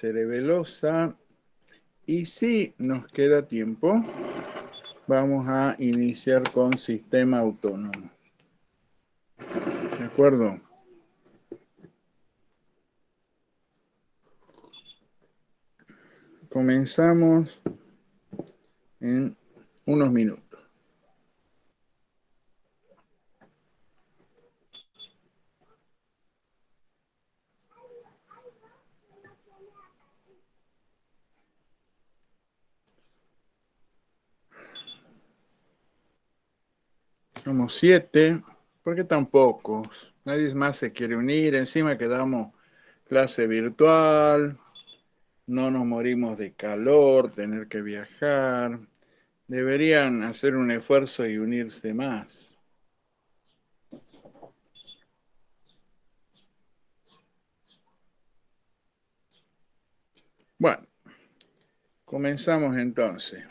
cerebelosa. Y si nos queda tiempo, vamos a iniciar con sistema autónomo. ¿De acuerdo? Comenzamos en unos minutos. Somos 7. ¿Por qué tan pocos? Nadie más se quiere unir. Encima que damos clase virtual. No nos morimos de calor, tener que viajar. Deberían hacer un esfuerzo y unirse más. Bueno, comenzamos entonces.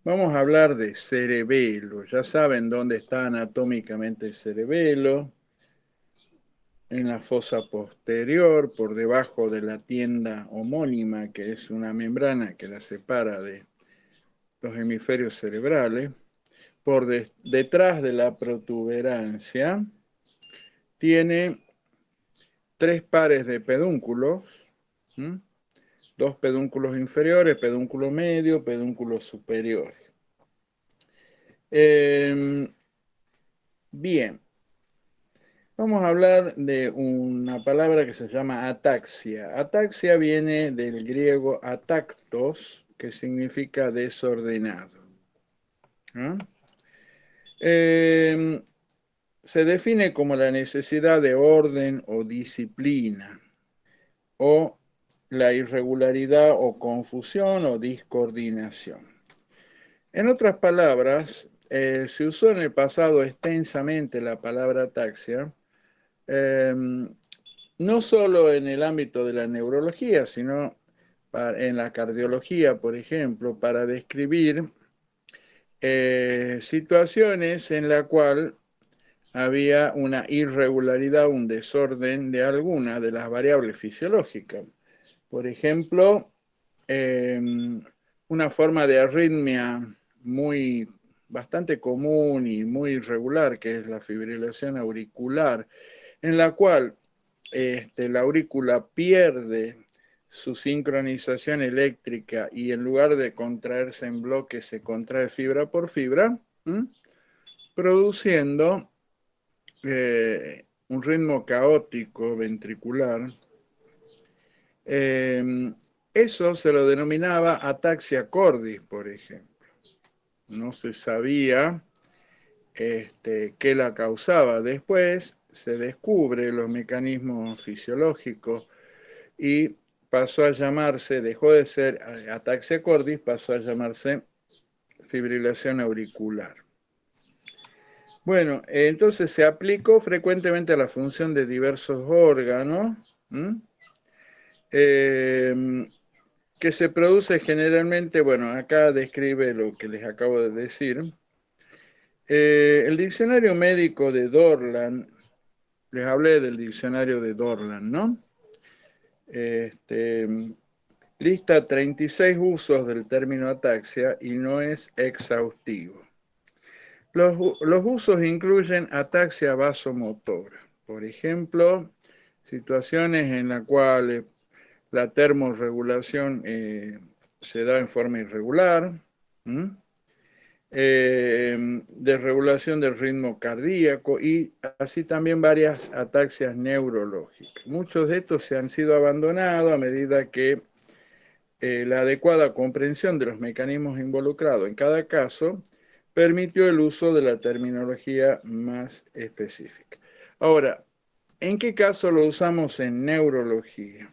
Vamos a hablar de cerebelo. Ya saben dónde está anatómicamente el cerebelo. En la fosa posterior, por debajo de la tienda homónima, que es una membrana que la separa de los hemisferios cerebrales. Por detrás de la protuberancia tiene 3 pares de pedúnculos, ¿m? 2 pedúnculos inferiores, pedúnculo medio, pedúnculo superior. Bien, vamos a hablar de una palabra que se llama ataxia. Ataxia viene del griego atactos, que significa desordenado. ¿Ah? Se define como la necesidad de orden o disciplina, o la irregularidad o confusión o discoordinación. En otras palabras, se usó en el pasado extensamente la palabra ataxia, no solo en el ámbito de la neurología, sino en la cardiología, por ejemplo, para describir situaciones en la cual había una irregularidad, un desorden de alguna de las variables fisiológicas. Por ejemplo, una forma de arritmia bastante común y muy irregular, que es la fibrilación auricular, en la cual la aurícula pierde su sincronización eléctrica y en lugar de contraerse en bloque se contrae fibra por fibra, produciendo un ritmo caótico ventricular. Eso se lo denominaba ataxia cordis, por ejemplo. No se sabía qué la causaba. Después se descubre los mecanismos fisiológicos y pasó a llamarse, dejó de ser ataxia cordis, pasó a llamarse fibrilación auricular. Bueno, entonces se aplicó frecuentemente a la función de diversos órganos, que se produce generalmente, bueno, acá describe lo que les acabo de decir. El diccionario médico de Dorland, les hablé del diccionario de Dorland, ¿no? Lista 36 usos del término ataxia y no es exhaustivo. Los usos incluyen ataxia vasomotora, por ejemplo, situaciones en las cuales la termorregulación se da en forma irregular, desregulación del ritmo cardíaco y así también varias ataxias neurológicas. Muchos de estos se han sido abandonados a medida que la adecuada comprensión de los mecanismos involucrados en cada caso permitió el uso de la terminología más específica. Ahora, ¿en qué caso lo usamos en neurología?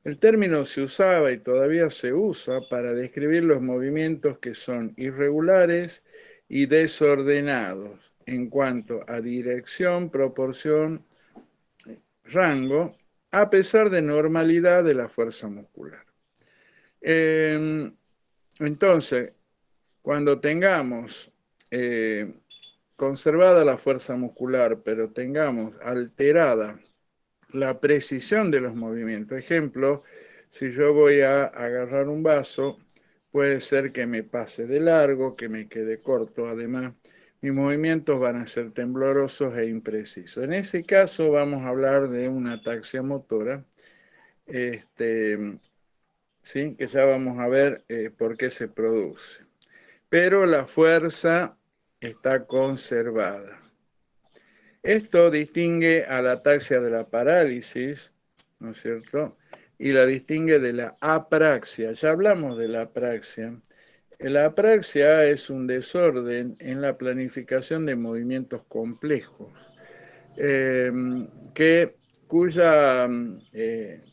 El término se usaba y todavía se usa para describir los movimientos que son irregulares y desordenados en cuanto a dirección, proporción, rango, a pesar de normalidad de la fuerza muscular. Entonces, cuando tengamos conservada la fuerza muscular, pero tengamos alterada la precisión de los movimientos. Ejemplo, si yo voy a agarrar un vaso, puede ser que me pase de largo, que me quede corto. Además, mis movimientos van a ser temblorosos e imprecisos. En ese caso vamos a hablar de una ataxia motora, ¿sí? Que ya vamos a ver por qué se produce. Pero la fuerza está conservada. Esto distingue a la ataxia de la parálisis, ¿no es cierto? Y la distingue de la apraxia. Ya hablamos de la apraxia. La apraxia es un desorden en la planificación de movimientos complejos, eh, cuya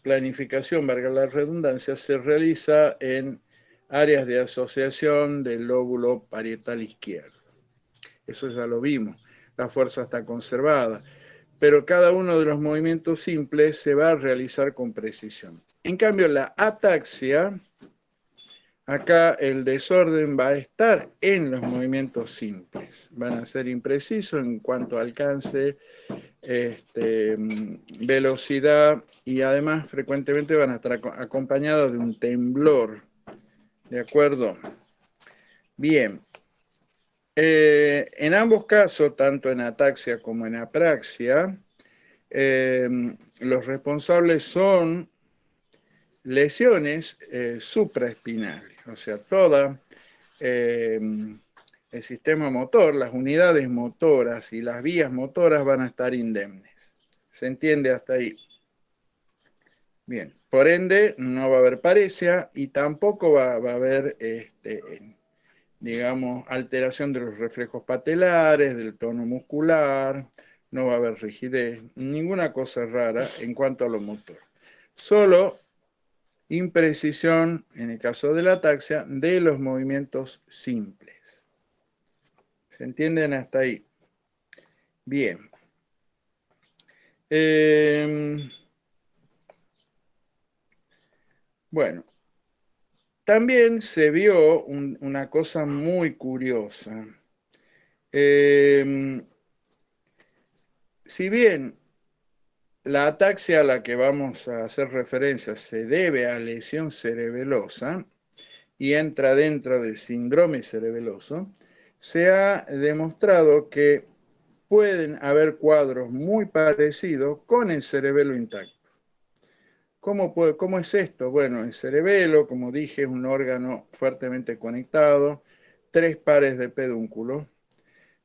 planificación, valga la redundancia, se realiza en áreas de asociación del lóbulo parietal izquierdo. Eso ya lo vimos. La fuerza está conservada, pero cada uno de los movimientos simples se va a realizar con precisión. En cambio, la ataxia, acá el desorden va a estar en los movimientos simples. Van a ser imprecisos en cuanto a alcance, velocidad, y además frecuentemente van a estar acompañados de un temblor. ¿De acuerdo? Bien. En ambos casos, tanto en ataxia como en apraxia, los responsables son lesiones supraespinales, o sea, toda el sistema motor, las unidades motoras y las vías motoras van a estar indemnes. ¿Se entiende hasta ahí? Bien, por ende no va a haber paresia y tampoco va a haber, digamos, alteración de los reflejos patelares, del tono muscular, no va a haber rigidez, ninguna cosa rara en cuanto a lo motor. Solo imprecisión, en el caso de la ataxia, de los movimientos simples. ¿Se entienden hasta ahí? Bien. Bueno, también se vio una cosa muy curiosa. Si bien la ataxia a la que vamos a hacer referencia se debe a lesión cerebelosa y entra dentro del síndrome cerebeloso, se ha demostrado que pueden haber cuadros muy parecidos con el cerebelo intacto. ¿Cómo es esto? Bueno, el cerebelo, como dije, es un órgano fuertemente conectado, 3 pares de pedúnculos.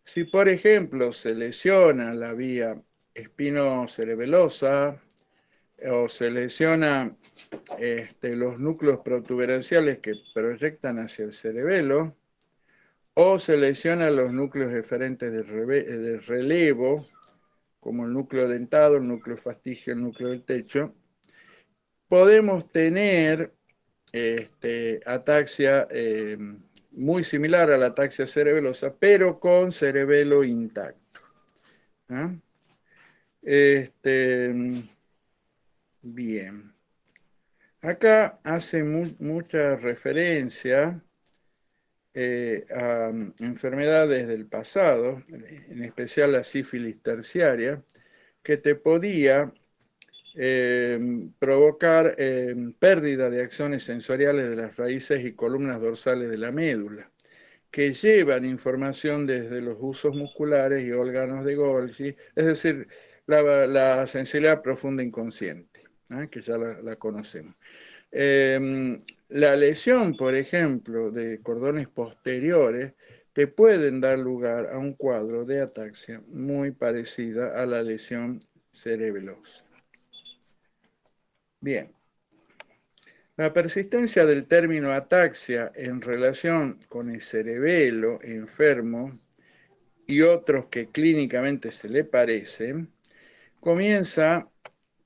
Si, por ejemplo, se lesiona la vía espinocerebelosa o se lesiona los núcleos protuberanciales que proyectan hacia el cerebelo, o se lesionan los núcleos eferentes de relevo, como el núcleo dentado, el núcleo fastigio, el núcleo del techo, podemos tener ataxia muy similar a la ataxia cerebelosa, pero con cerebelo intacto. ¿Ah? Bien. Acá hace mucha referencia a enfermedades del pasado, en especial la sífilis terciaria, que te podía provocar pérdida de acciones sensoriales de las raíces y columnas dorsales de la médula, que llevan información desde los usos musculares y órganos de Golgi, es decir, la sensibilidad profunda inconsciente, que ya la conocemos. La lesión, por ejemplo, de cordones posteriores te pueden dar lugar a un cuadro de ataxia muy parecida a la lesión cerebelosa. Bien. La persistencia del término ataxia en relación con el cerebelo enfermo y otros que clínicamente se le parecen comienza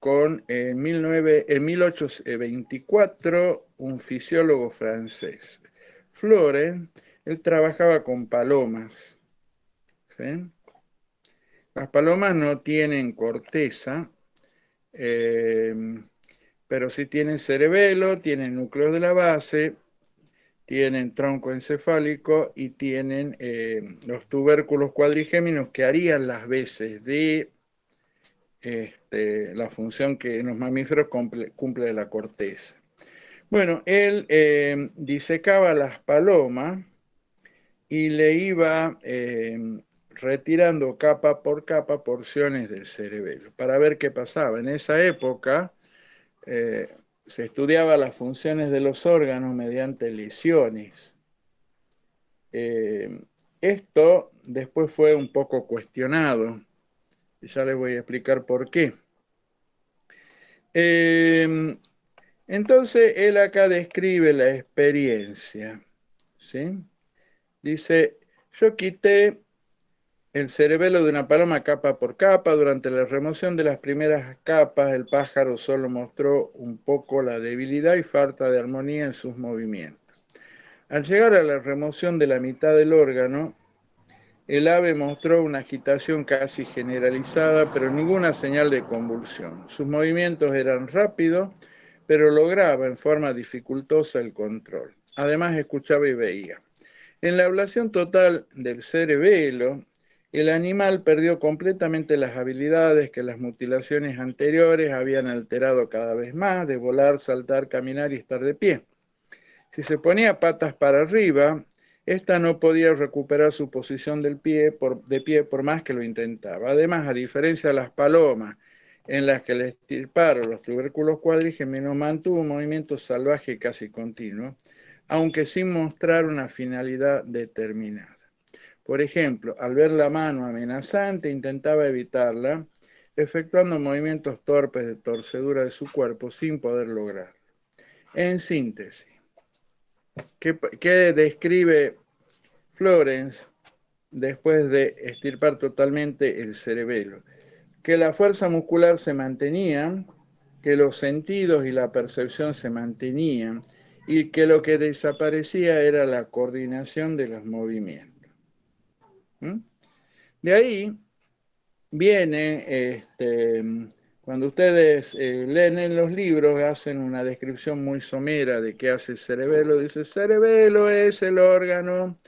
con en 1824 un fisiólogo francés, Florent. Él trabajaba con palomas, ¿sí? Las palomas no tienen corteza, pero sí tienen cerebelo, tienen núcleo de la base, tienen tronco encefálico y tienen los tubérculos cuadrigéminos que harían las veces de la función que en los mamíferos cumple la corteza. Bueno, él disecaba las palomas y le iba retirando capa por capa porciones del cerebelo para ver qué pasaba. En esa época se estudiaba las funciones de los órganos mediante lesiones. Esto después fue un poco cuestionado, y ya les voy a explicar por qué. Entonces, él acá describe la experiencia, ¿sí? Dice, yo quité el cerebelo de una paloma capa por capa. Durante la remoción de las primeras capas, el pájaro solo mostró un poco la debilidad y falta de armonía en sus movimientos. Al llegar a la remoción de la mitad del órgano, el ave mostró una agitación casi generalizada, pero ninguna señal de convulsión. Sus movimientos eran rápidos, pero lograba en forma dificultosa el control. Además, escuchaba y veía. En la ablación total del cerebelo, el animal perdió completamente las habilidades que las mutilaciones anteriores habían alterado cada vez más, de volar, saltar, caminar y estar de pie. Si se ponía patas para arriba, ésta no podía recuperar su posición de pie por más que lo intentaba. Además, a diferencia de las palomas, en las que le estirparon los tubérculos cuadrígenos, mantuvo un movimiento salvaje y casi continuo, aunque sin mostrar una finalidad determinada. Por ejemplo, al ver la mano amenazante, intentaba evitarla, efectuando movimientos torpes de torcedura de su cuerpo sin poder lograrlo. En síntesis, ¿qué describe Florence después de extirpar totalmente el cerebelo? Que la fuerza muscular se mantenía, que los sentidos y la percepción se mantenían y que lo que desaparecía era la coordinación de los movimientos. ¿Mm? De ahí viene, cuando ustedes leen en los libros, hacen una descripción muy somera de qué hace el cerebelo. Dice, el cerebelo es el órgano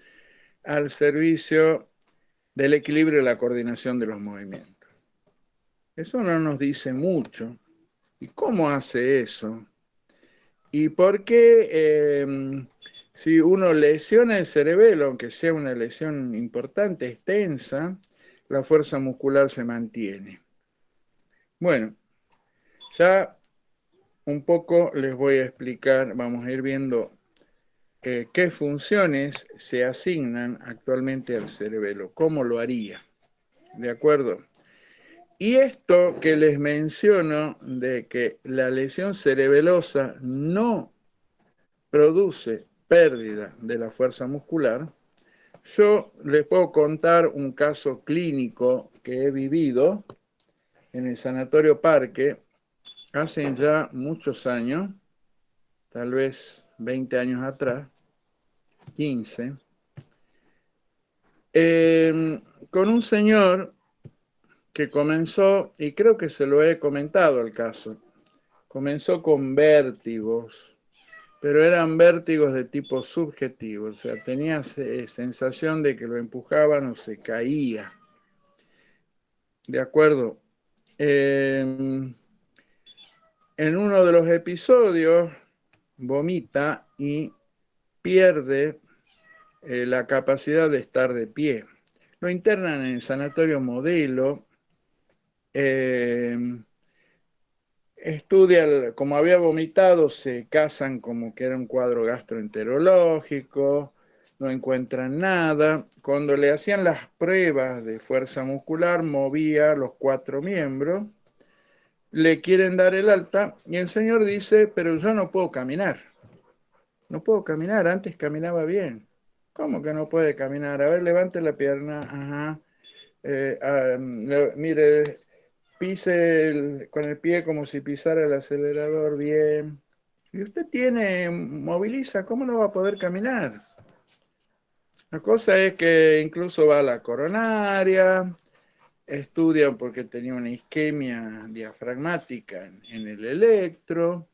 al servicio del equilibrio y la coordinación de los movimientos. Eso no nos dice mucho. ¿Y cómo hace eso? ¿Y por qué si uno lesiona el cerebelo, aunque sea una lesión importante, extensa, la fuerza muscular se mantiene? Bueno, ya un poco les voy a explicar, vamos a ir viendo qué funciones se asignan actualmente al cerebelo, cómo lo haría, ¿de acuerdo? Y esto que les menciono de que la lesión cerebelosa no produce pérdida de la fuerza muscular, yo les puedo contar un caso clínico que he vivido en el Sanatorio Parque hace ya muchos años, tal vez 20 años atrás, 15, con un señor que comenzó, y creo que se lo he comentado el caso, comenzó con vértigos, pero eran vértigos de tipo subjetivo, o sea, tenía sensación de que lo empujaban o se caía. ¿De acuerdo? En uno de los episodios vomita y pierde la capacidad de estar de pie. Lo internan en el sanatorio Modelo, estudia, como había vomitado, se casan como que era un cuadro gastroenterológico, no encuentran nada. Cuando le hacían las pruebas de fuerza muscular, movía los 4 miembros, le quieren dar el alta y el señor dice, pero yo no puedo caminar, no puedo caminar, antes caminaba bien. ¿Cómo que no puede caminar? A ver, levante la pierna, ajá. Mire, pise con el pie como si pisara el acelerador bien. Y usted moviliza, ¿cómo no va a poder caminar? La cosa es que incluso va a la coronaria, estudian porque tenía una isquemia diafragmática en el electro,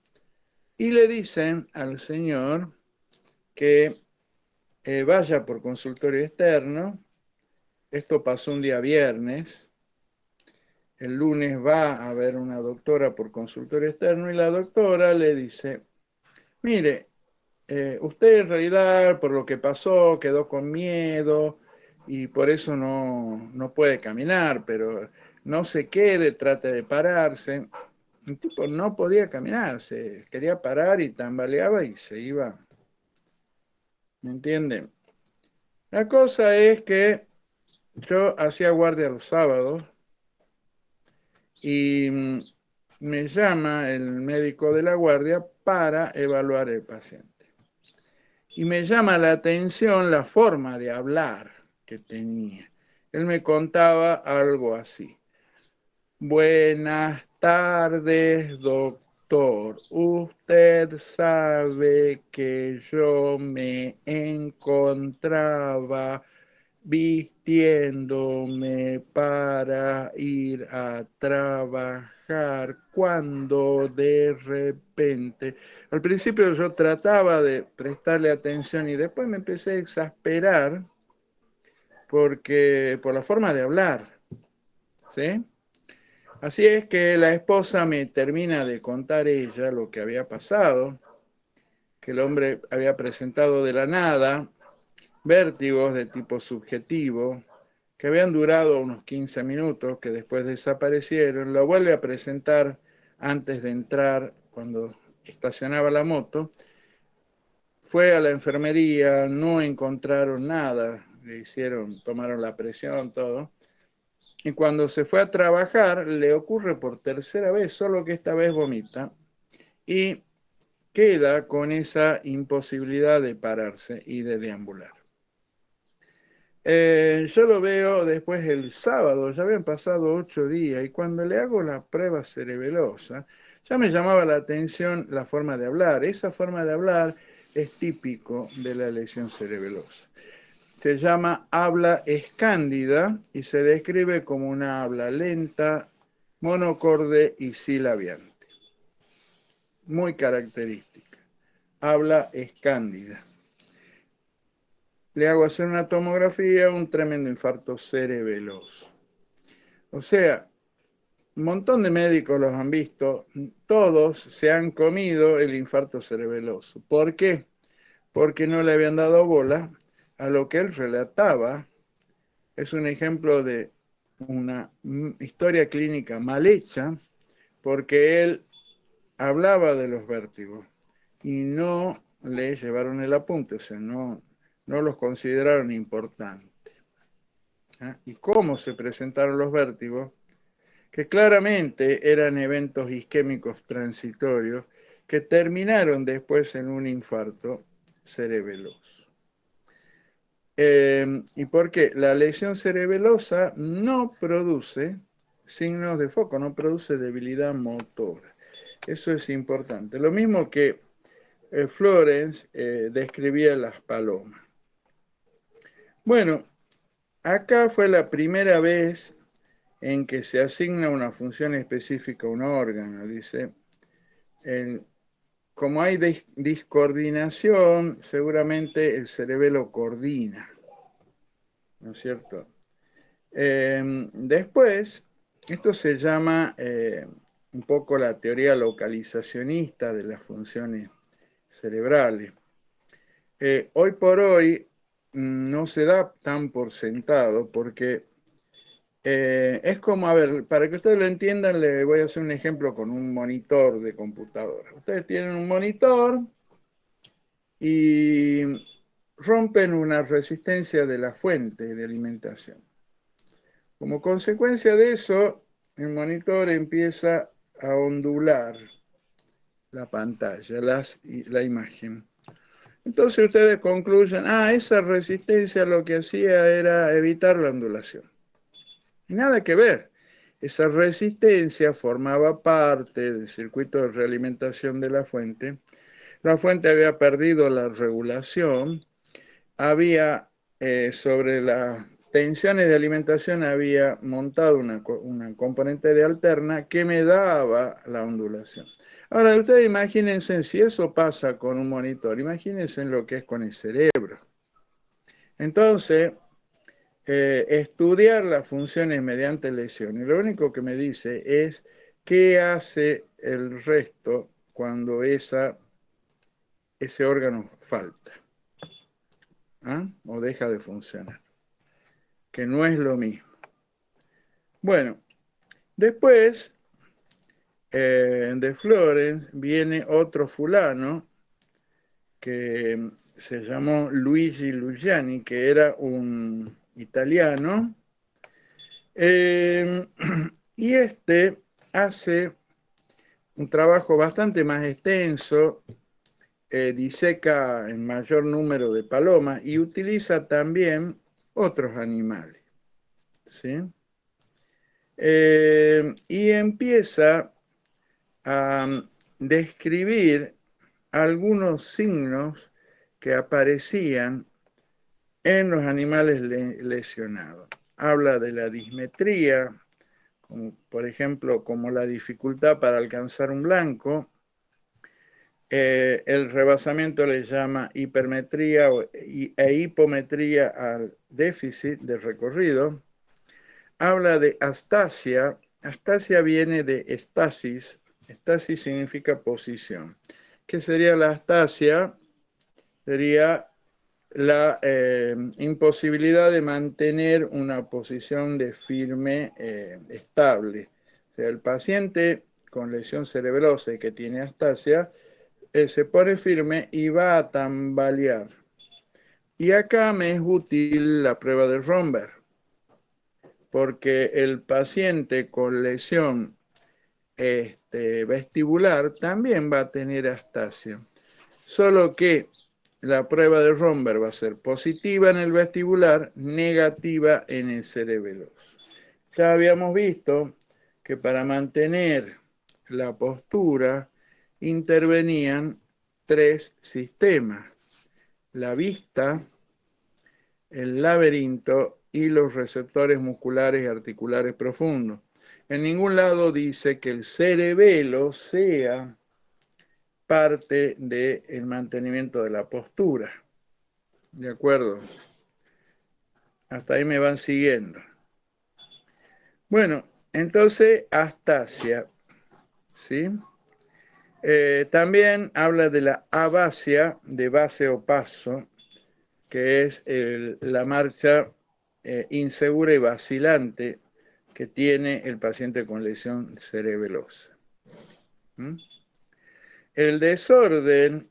y le dicen al señor que vaya por consultorio externo. Esto pasó un día viernes. el lunes va a ver una doctora por consultorio externo y la doctora le dice, mire, usted en realidad por lo que pasó quedó con miedo y por eso no puede caminar, pero no se quede, trate de pararse. El tipo no podía caminar, se quería parar y tambaleaba y se iba. ¿Me entienden? La cosa es que yo hacía guardia los sábados y me llama el médico de la guardia para evaluar el paciente. Y me llama la atención la forma de hablar que tenía. Él me contaba algo así. Buenas tardes, doctor. Usted sabe que yo me encontraba vistiéndome para ir a trabajar cuando de repente, al principio yo trataba de prestarle atención y después me empecé a exasperar porque por la forma de hablar, ¿sí? Así es que la esposa me termina de contar ella lo que había pasado, que el hombre había presentado de la nada vértigos de tipo subjetivo, que habían durado unos 15 minutos, que después desaparecieron, lo vuelve a presentar antes de entrar, cuando estacionaba la moto, fue a la enfermería, no encontraron nada, le hicieron, tomaron la presión, todo, y cuando se fue a trabajar le ocurre por tercera vez, solo que esta vez vomita, y queda con esa imposibilidad de pararse y de deambular. Yo lo veo después el sábado, ya habían pasado 8 días, y cuando le hago la prueba cerebelosa, ya me llamaba la atención la forma de hablar. Esa forma de hablar es típico de la lesión cerebelosa. Se llama habla escándida y se describe como una habla lenta, monocorde y silabiante. Muy característica. Habla escándida. Le hago hacer una tomografía, un tremendo infarto cerebeloso. O sea, un montón de médicos los han visto, todos se han comido el infarto cerebeloso. ¿Por qué? Porque no le habían dado bola a lo que él relataba. Es un ejemplo de una historia clínica mal hecha, porque él hablaba de los vértigos y no le llevaron el apunte, o sea, no los consideraron importantes. ¿Ah? ¿Y cómo se presentaron los vértigos? Que claramente eran eventos isquémicos transitorios que terminaron después en un infarto cerebeloso. ¿Y por qué? La lesión cerebelosa no produce signos de foco, no produce debilidad motora. Eso es importante. Lo mismo que Florence describía las palomas. Bueno, acá fue la primera vez en que se asigna una función específica a un órgano. Dice, como hay discoordinación, seguramente el cerebelo coordina, ¿no es cierto? Después, esto se llama un poco la teoría localizacionista de las funciones cerebrales. Hoy por hoy no se da tan por sentado porque es como, a ver, para que ustedes lo entiendan, le voy a hacer un ejemplo con un monitor de computadora. Ustedes tienen un monitor y rompen una resistencia de la fuente de alimentación. Como consecuencia de eso, el monitor empieza a ondular la pantalla, la imagen. Entonces ustedes concluyen, esa resistencia lo que hacía era evitar la ondulación. Y nada que ver. Esa resistencia formaba parte del circuito de realimentación de la fuente. La fuente había perdido la regulación, había sobre las tensiones de alimentación había montado una componente de alterna que me daba la ondulación. Ahora, ustedes imagínense si eso pasa con un monitor, imagínense lo que es con el cerebro. Entonces, estudiar las funciones mediante lesión. Y lo único que me dice es qué hace el resto cuando ese órgano falta, ¿ah? O deja de funcionar, que no es lo mismo. Bueno, después de Florence viene otro fulano que se llamó Luigi Luciani, que era un italiano, y este hace un trabajo bastante más extenso, diseca en mayor número de palomas y utiliza también otros animales, ¿sí? Y empieza a describir algunos signos que aparecían en los animales lesionados. Habla de la dismetría, como, por ejemplo, como la dificultad para alcanzar un blanco. El rebasamiento le llama hipermetría e hipometría al déficit de recorrido. Habla de astasia. Astasia viene de estasis. Estasis significa posición. ¿Qué sería la astasia? Sería la imposibilidad de mantener una posición de firme estable. O sea, el paciente con lesión cerebrosa y que tiene astasia se pone firme y va a tambalear. Y acá me es útil la prueba de Romberg, porque el paciente con lesión vestibular también va a tener astasia. Solo que la prueba de Romberg va a ser positiva en el vestibular, negativa en el cerebeloso. Ya habíamos visto que para mantener la postura intervenían tres sistemas: la vista, el laberinto y los receptores musculares y articulares profundos. En ningún lado dice que el cerebelo sea parte del mantenimiento de la postura. ¿De acuerdo? Hasta ahí me van siguiendo. Bueno, entonces, astasia, ¿sí? También habla de la abasia, de base o paso, que es la marcha insegura y vacilante que tiene el paciente con lesión cerebelosa. ¿Mm? El desorden,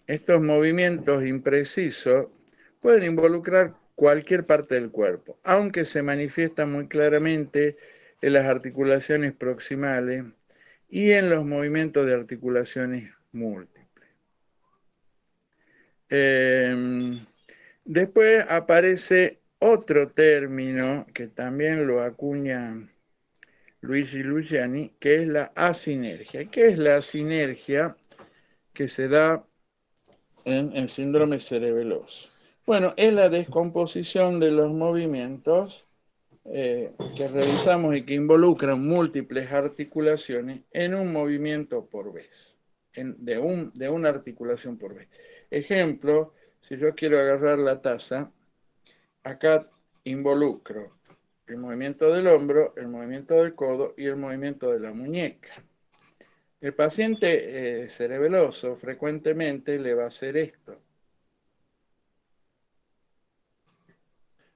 estos movimientos imprecisos, pueden involucrar cualquier parte del cuerpo, aunque se manifiesta muy claramente en las articulaciones proximales y en los movimientos de articulaciones múltiples. Después aparece otro término que también lo acuña Luigi Luciani, que es la asinergia. ¿Qué es la asinergia que se da en el síndrome cerebeloso? Bueno, es la descomposición de los movimientos que realizamos y que involucran múltiples articulaciones en un movimiento por vez, de una articulación por vez. Ejemplo, si yo quiero agarrar la taza, acá involucro el movimiento del hombro, el movimiento del codo y el movimiento de la muñeca. El paciente cerebeloso frecuentemente le va a hacer esto.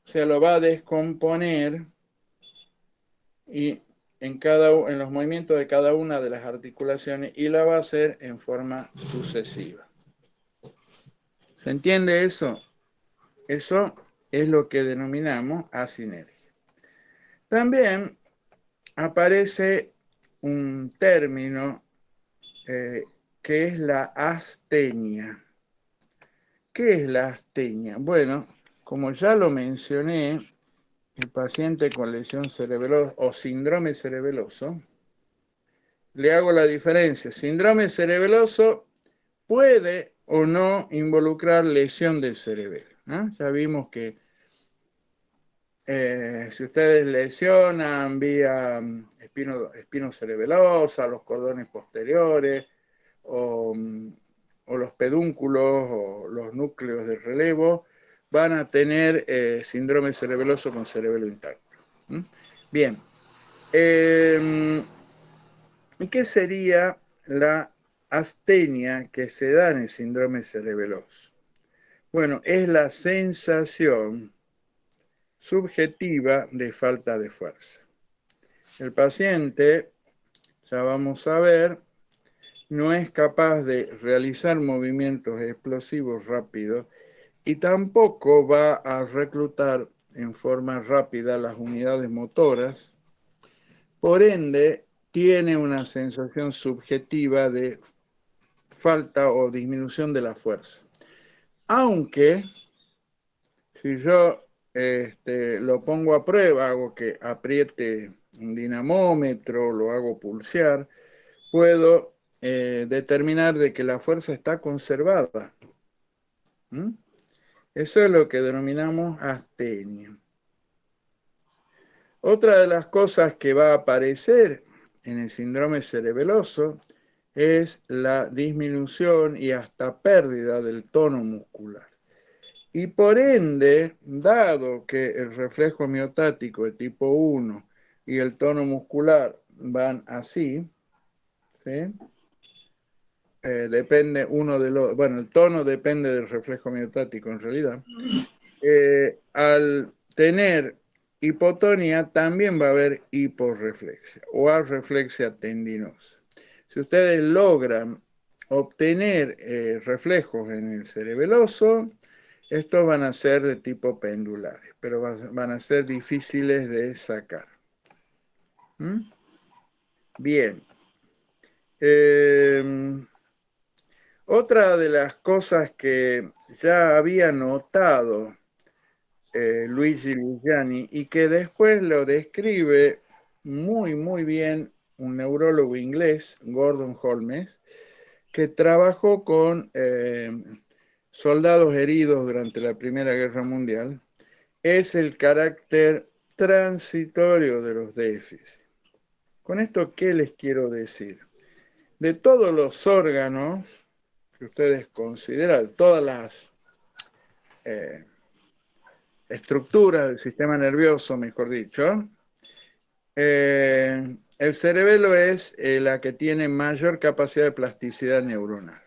O sea, lo va a descomponer y en los movimientos de cada una de las articulaciones y la va a hacer en forma sucesiva. ¿Se entiende eso? Eso es lo que denominamos asinergia. También aparece un término que es la astenia. ¿Qué es la astenia? Bueno, como ya lo mencioné, el paciente con lesión cerebrosa o síndrome cerebeloso, le hago la diferencia. Síndrome cerebeloso puede o no involucrar lesión del cerebelo, ¿no? Ya vimos que si ustedes lesionan vía espinocerebelosa, los cordones posteriores, o los pedúnculos o los núcleos de relevo, van a tener síndrome cerebeloso con cerebelo intacto. ¿Mm? Bien. ¿Y qué sería la astenia que se da en el síndrome cerebeloso? Bueno, es la sensación subjetiva de falta de fuerza. El paciente, ya vamos a ver, no es capaz de realizar movimientos explosivos rápidos y tampoco va a reclutar en forma rápida las unidades motoras. Por ende, tiene una sensación subjetiva de falta o disminución de la fuerza. Aunque, si yo lo pongo a prueba, hago que apriete un dinamómetro, lo hago pulsear, puedo determinar de que la fuerza está conservada. ¿Mm? Eso es lo que denominamos astenia. Otra de las cosas que va a aparecer en el síndrome cerebeloso es la disminución y hasta pérdida del tono muscular. Y por ende, dado que el reflejo miotático de tipo 1 y el tono muscular van así, ¿sí? Depende uno de los, bueno, el tono depende del reflejo miotático en realidad. Al tener hipotonía también va a haber hiporreflexia o arreflexia tendinosa. Si ustedes logran obtener reflejos en el cerebeloso, estos van a ser de tipo pendulares, pero van a ser difíciles de sacar. ¿Mm? Bien. Otra de las cosas que ya había notado Luigi Luciani y que después lo describe muy bien un neurólogo inglés, Gordon Holmes, que trabajó con soldados heridos durante la Primera Guerra Mundial, es el carácter transitorio de los déficits. Con esto, ¿qué les quiero decir? De todos los órganos que ustedes consideran, todas las eh, estructuras del sistema nervioso, mejor dicho, el cerebelo es la que tiene mayor capacidad de plasticidad neuronal.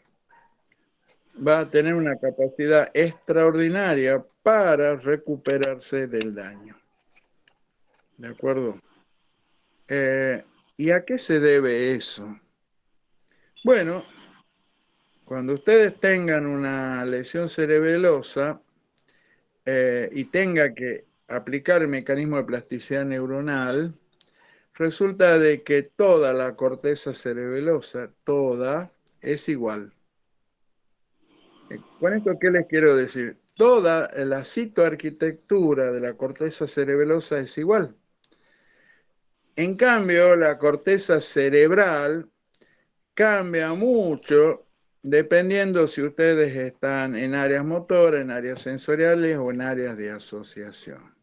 Va a tener una capacidad extraordinaria para recuperarse del daño. ¿De acuerdo? ¿Y a qué se debe eso? Bueno, cuando ustedes tengan una lesión cerebelosa y tenga que aplicar el mecanismo de plasticidad neuronal, resulta de que toda la corteza cerebelosa, toda, es igual. Con esto, ¿qué les quiero decir? Toda la citoarquitectura de la corteza cerebelosa es igual. En cambio, la corteza cerebral cambia mucho dependiendo si ustedes están en áreas motoras, en áreas sensoriales o en áreas de asociación.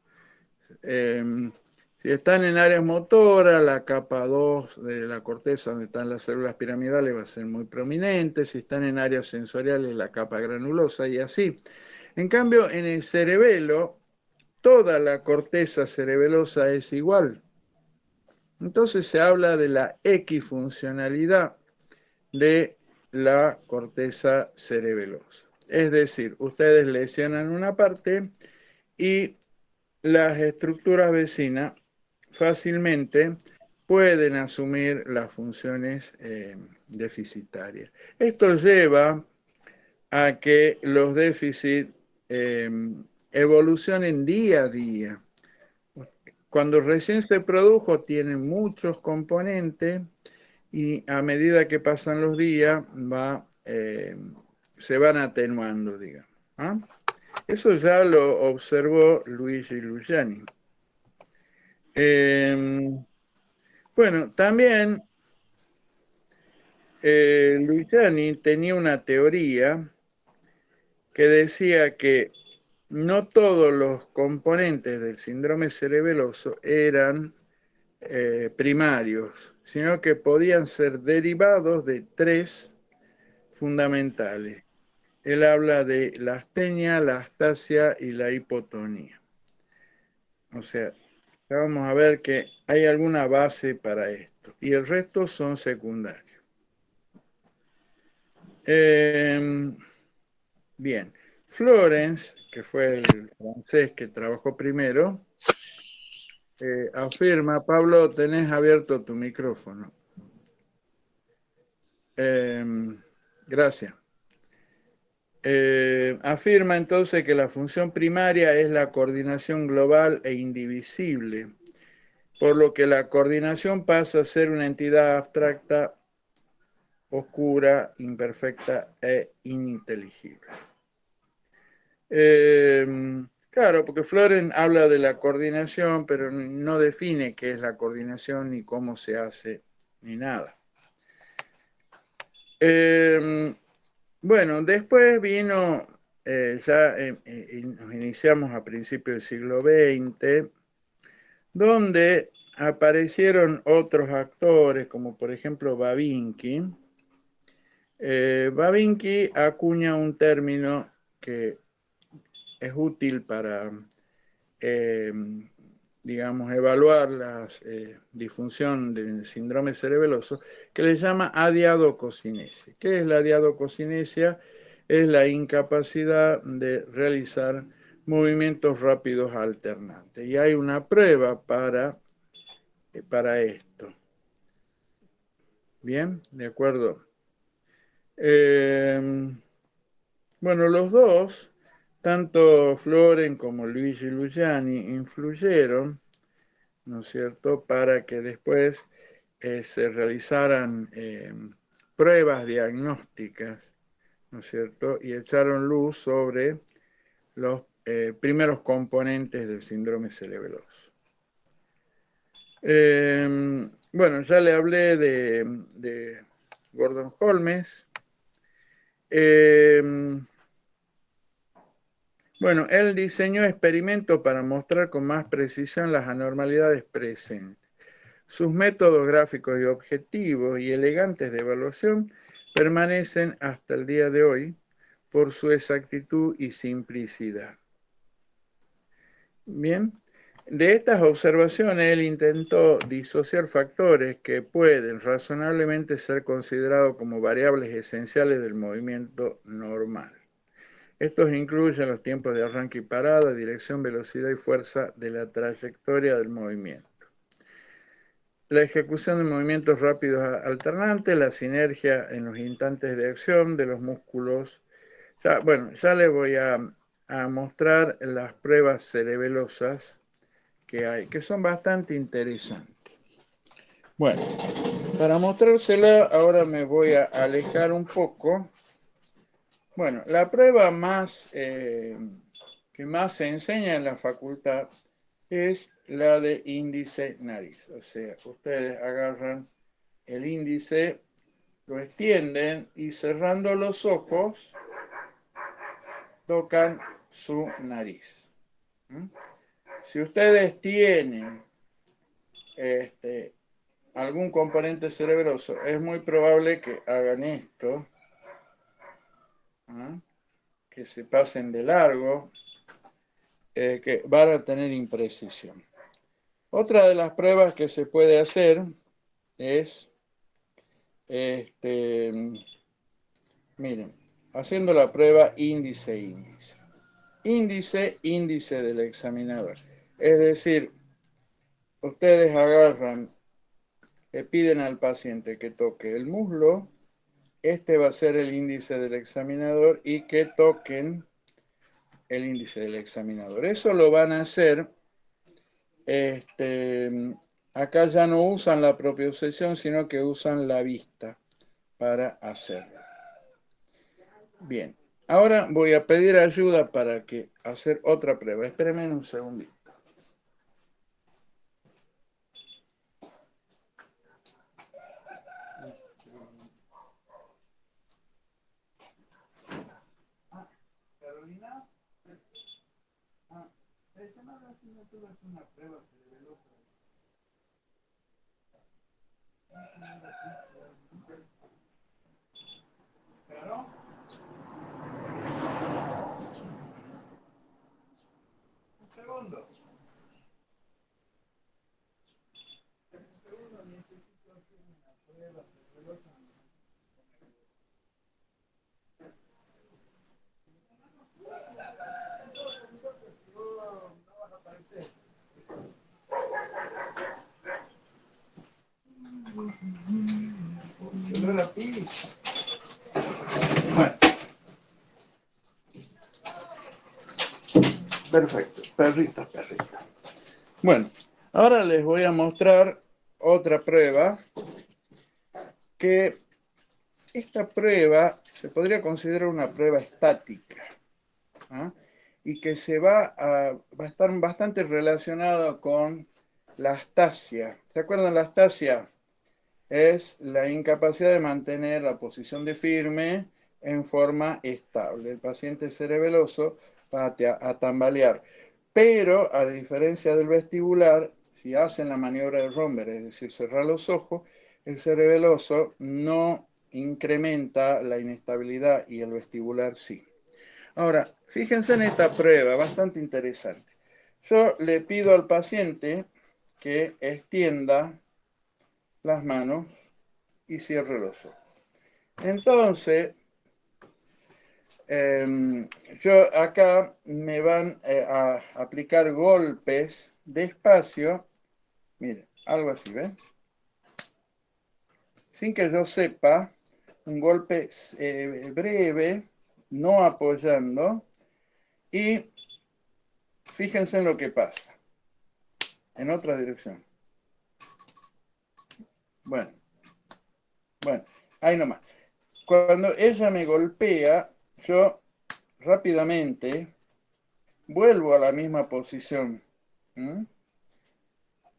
Si están en áreas motoras, la capa 2 de la corteza, donde están las células piramidales, va a ser muy prominente. Si están en áreas sensoriales, la capa granulosa y así. En cambio, en el cerebelo, toda la corteza cerebelosa es igual. Entonces se habla de la equifuncionalidad de la corteza cerebelosa. Es decir, ustedes lesionan una parte y las estructuras vecinas fácilmente pueden asumir las funciones deficitarias. Esto lleva a que los déficits eh, evolucionen día a día. Cuando recién se produjo, tienen muchos componentes y a medida que pasan los días se van atenuando, digamos. ¿Ah? Eso ya lo observó Luigi Luciani. Bueno, también Luciani tenía una teoría que decía que no todos los componentes del síndrome cerebeloso eran primarios, sino que podían ser derivados de tres fundamentales. él habla de la astenia, la astasia y la hipotonía. O sea, ya vamos a ver que hay alguna base para esto y el resto son secundarios. Bien, Florence, que fue el francés que trabajó primero, afirma, Pablo, tenés abierto tu micrófono. Gracias. Afirma entonces que la función primaria es la coordinación global e indivisible, por lo que la coordinación pasa a ser una entidad abstracta, oscura, imperfecta e ininteligible. Claro, porque Floren habla de la coordinación, pero no define qué es la coordinación, ni cómo se hace, ni nada. Bueno, después vino, nos iniciamos a principios del siglo XX, donde aparecieron otros actores, como por ejemplo Babinski. Babinski acuña un término que es útil para, digamos, evaluar la disfunción del síndrome cerebeloso, que le llama adiadococinesia. ¿Qué es la adiadococinesia? Es la incapacidad de realizar movimientos rápidos alternantes. Y hay una prueba para esto. Bien, de acuerdo. Bueno, los dos, tanto Floren como Luigi Luciani, influyeron, ¿no es cierto?, para que después se realizaran pruebas diagnósticas, ¿no es cierto?, y echaron luz sobre los primeros componentes del síndrome cerebeloso. Bueno, ya le hablé de Gordon Holmes. Bueno, él diseñó experimentos para mostrar con más precisión las anormalidades presentes. Sus métodos gráficos y objetivos y elegantes de evaluación permanecen hasta el día de hoy por su exactitud y simplicidad. Bien, de estas observaciones él intentó disociar factores que pueden razonablemente ser considerados como variables esenciales del movimiento normal. Estos incluyen los tiempos de arranque y parada, dirección, velocidad y fuerza de la trayectoria del movimiento. La ejecución de movimientos rápidos alternantes, la sinergia en los instantes de acción de los músculos. Ya les voy a mostrar las pruebas cerebelosas que hay, que son bastante interesantes. Bueno, para mostrársela ahora me voy a alejar un poco. Bueno, la prueba que más se enseña en la facultad es la de índice nariz. O sea, ustedes agarran el índice, lo extienden y cerrando los ojos tocan su nariz. Si ustedes tienen algún componente cerebroso, es muy probable que hagan esto, que se pasen de largo, que van a tener imprecisión. Otra de las pruebas que se puede hacer es, miren, haciendo la prueba índice-índice. Índice del examinador. Es decir, ustedes agarran, le piden al paciente que toque el muslo, este va a ser el índice del examinador y que toquen el índice del examinador. Eso lo van a hacer, acá ya no usan la propiocepción, sino que usan la vista para hacerlo. Bien, ahora voy a pedir ayuda para hacer otra prueba. Espérenme un segundito. Carolina, esta no es una prueba cerebelosa. ¿Claro? Bueno, perfecto, perrita, perrita. Bueno, ahora les voy a mostrar otra prueba que esta prueba se podría considerar una prueba estática, ¿ah? Y que va a estar bastante relacionada con la astasia. ¿Se acuerdan la astasia? Es la incapacidad de mantener la posición de firme en forma estable. El paciente cerebeloso va a tambalear. Pero, a diferencia del vestibular, si hacen la maniobra de Romberg, es decir, cerrar los ojos, el cerebeloso no incrementa la inestabilidad y el vestibular sí. Ahora, fíjense en esta prueba, bastante interesante. Yo le pido al paciente que extienda las manos y cierre los ojos. Entonces, yo acá me van a aplicar golpes despacio, mire, algo así, ¿ven? Sin que yo sepa, un golpe breve, no apoyando, y fíjense en lo que pasa, en otra dirección. Bueno, bueno, ahí nomás. Cuando ella me golpea, yo rápidamente vuelvo a la misma posición. ¿Mm?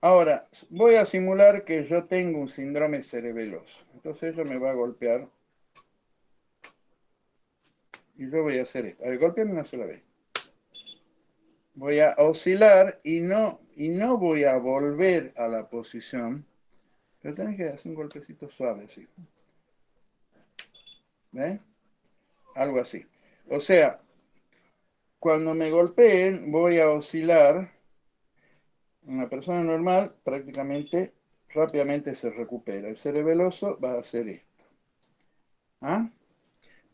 Ahora, voy a simular que yo tengo un síndrome cerebeloso. Entonces ella me va a golpear y yo voy a hacer esto. A ver, golpeame una sola vez. Voy a oscilar y no voy a volver a la posición. Pero tenés que hacer un golpecito suave, así. ¿Ves? Algo así. O sea, cuando me golpeen, voy a oscilar. Una persona normal prácticamente rápidamente se recupera. El cerebeloso va a hacer esto. ¿Ah?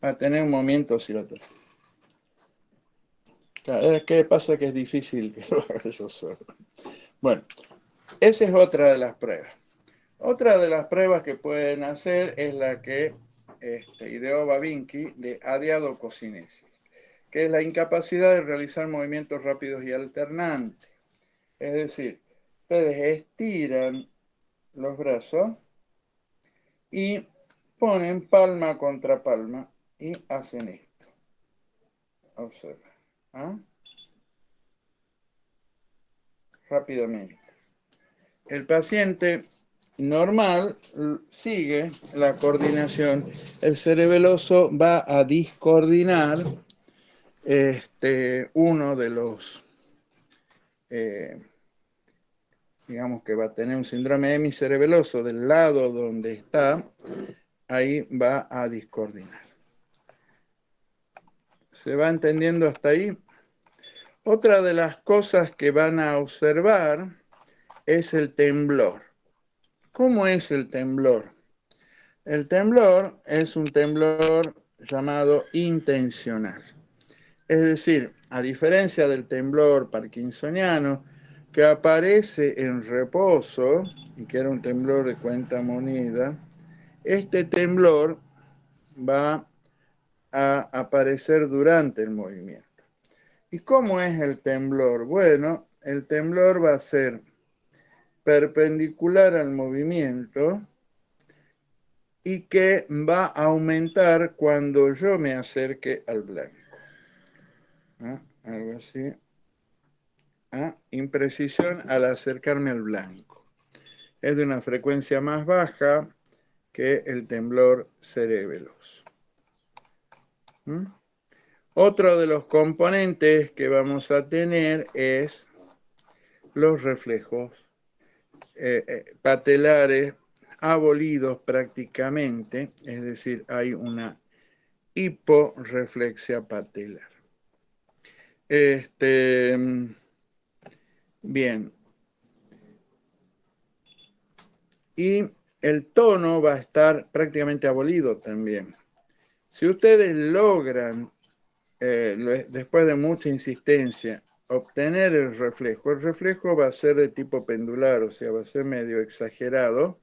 Va a tener un movimiento oscilatorio. ¿Qué pasa? Que es difícil que lo haga yo solo. Bueno, esa es otra de las pruebas. Otra de las pruebas que pueden hacer es la que ideó Babinski de adiadococinesis, que es la incapacidad de realizar movimientos rápidos y alternantes. Es decir, ustedes estiran los brazos y ponen palma contra palma y hacen esto. Observen. ¿Ah? Rápidamente. El paciente normal sigue la coordinación. El cerebeloso va a discoordinar uno de los, digamos que va a tener un síndrome hemicerebeloso del lado donde está, ahí va a discoordinar. ¿Se va entendiendo hasta ahí? Otra de las cosas que van a observar es el temblor. ¿Cómo es el temblor? El temblor es un temblor llamado intencional. Es decir, a diferencia del temblor parkinsoniano, que aparece en reposo, y que era un temblor de cuenta moneda, este temblor va a aparecer durante el movimiento. ¿Y cómo es el temblor? Bueno, el temblor va a ser perpendicular al movimiento y que va a aumentar cuando yo me acerque al blanco. ¿Ah? Algo así. ¿Ah? Imprecisión al acercarme al blanco. Es de una frecuencia más baja que el temblor cerebeloso. ¿Mm? Otro de los componentes que vamos a tener es los reflejos patelares abolidos prácticamente, es decir, hay una hiporreflexia patelar. Bien. Y el tono va a estar prácticamente abolido también. Si ustedes logran, después de mucha insistencia, obtener el reflejo va a ser de tipo pendular, o sea, va a ser medio exagerado,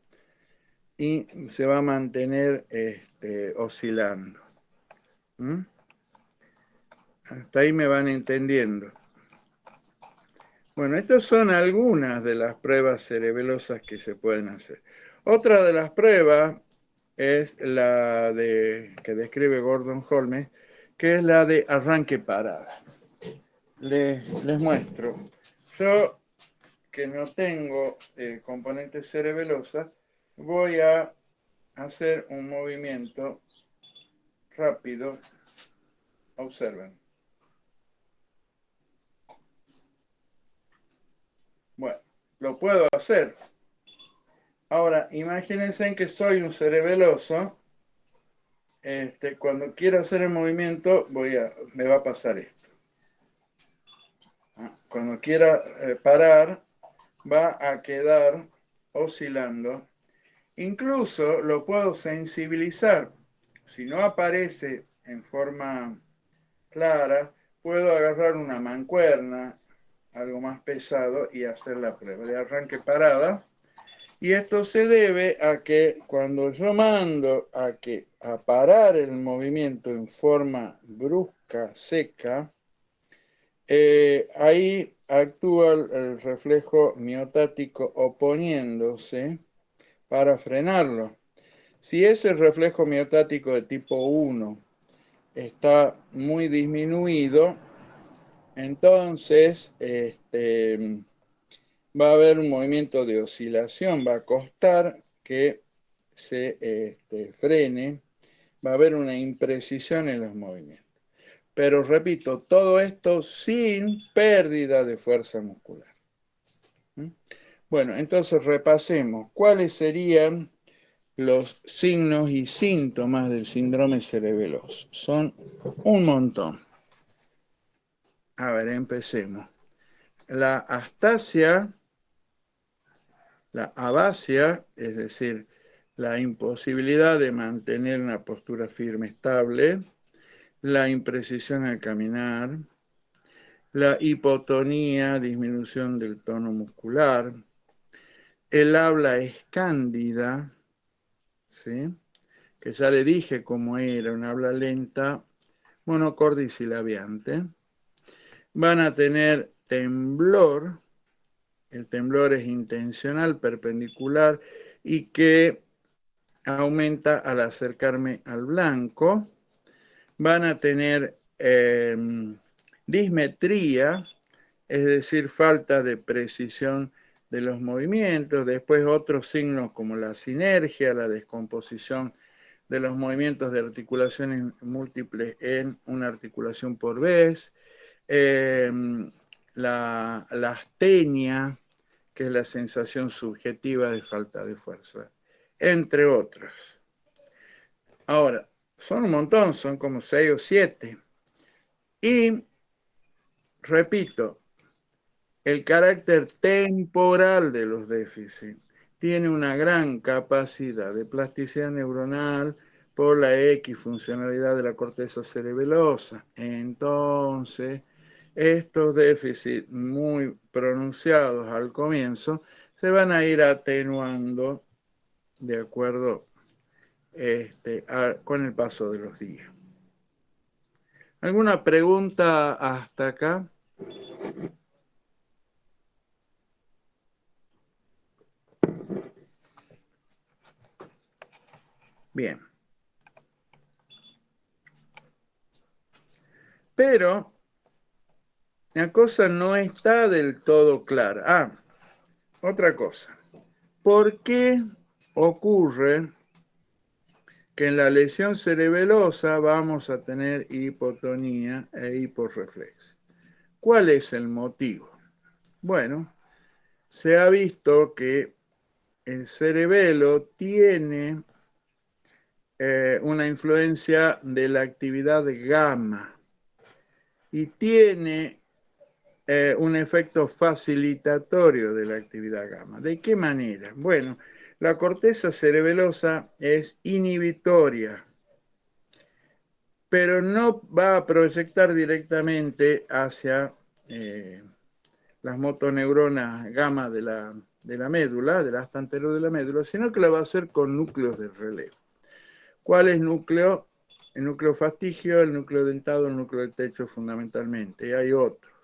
y se va a mantener oscilando. ¿Mm? Hasta ahí me van entendiendo. Bueno, estas son algunas de las pruebas cerebelosas que se pueden hacer. Otra de las pruebas es la que describe Gordon Holmes, que es la de arranque parada. Les muestro. Yo, que no tengo componentes cerebelosas, voy a hacer un movimiento rápido. Observen. Bueno, lo puedo hacer. Ahora, imagínense que soy un cerebeloso. Cuando quiero hacer el movimiento, me va a pasar esto. Cuando quiera parar, va a quedar oscilando. Incluso lo puedo sensibilizar. Si no aparece en forma clara, puedo agarrar una mancuerna, algo más pesado, y hacer la prueba de arranque parada. Y esto se debe a que cuando yo mando a parar el movimiento en forma brusca, seca, ahí actúa el reflejo miotático oponiéndose para frenarlo. Si ese reflejo miotático de tipo 1 está muy disminuido, entonces va a haber un movimiento de oscilación, va a costar que se frene, va a haber una imprecisión en los movimientos. Pero repito, todo esto sin pérdida de fuerza muscular. Bueno, entonces repasemos cuáles serían los signos y síntomas del síndrome cerebeloso. Son un montón. A ver, empecemos. La astasia, la abasia, es decir, la imposibilidad de mantener una postura firme estable, la imprecisión al caminar, la hipotonía, disminución del tono muscular, el habla es cándida, ¿sí? Que ya le dije cómo era, un habla lenta, monocordisilabiante. Van a tener temblor, el temblor es intencional, perpendicular, y que aumenta al acercarme al blanco. Van a tener dismetría, es decir, falta de precisión de los movimientos. Después otros signos como la sinergia, la descomposición de los movimientos de articulaciones múltiples en una articulación por vez. La astenia, que es la sensación subjetiva de falta de fuerza, entre otros. Ahora, son un montón, son como 6 o 7. Y, repito, el carácter temporal de los déficits tiene una gran capacidad de plasticidad neuronal por la equifuncionalidad de la corteza cerebelosa. Entonces, estos déficits muy pronunciados al comienzo se van a ir atenuando de acuerdo con el paso de los días. ¿Alguna pregunta hasta acá? Bien. Pero la cosa no está del todo clara. Otra cosa. ¿Por qué ocurre que en la lesión cerebelosa vamos a tener hipotonía e hiporreflexia? ¿Cuál es el motivo? Bueno, se ha visto que el cerebelo tiene una influencia de la actividad gamma y tiene un efecto facilitatorio de la actividad gamma. ¿De qué manera? Bueno, la corteza cerebelosa es inhibitoria, pero no va a proyectar directamente hacia las motoneuronas gamma de la de la médula, del asta anterior de la médula, sino que la va a hacer con núcleos de relevo. ¿Cuál es núcleo? El núcleo fastigio, el núcleo dentado, el núcleo del techo fundamentalmente, y hay otros.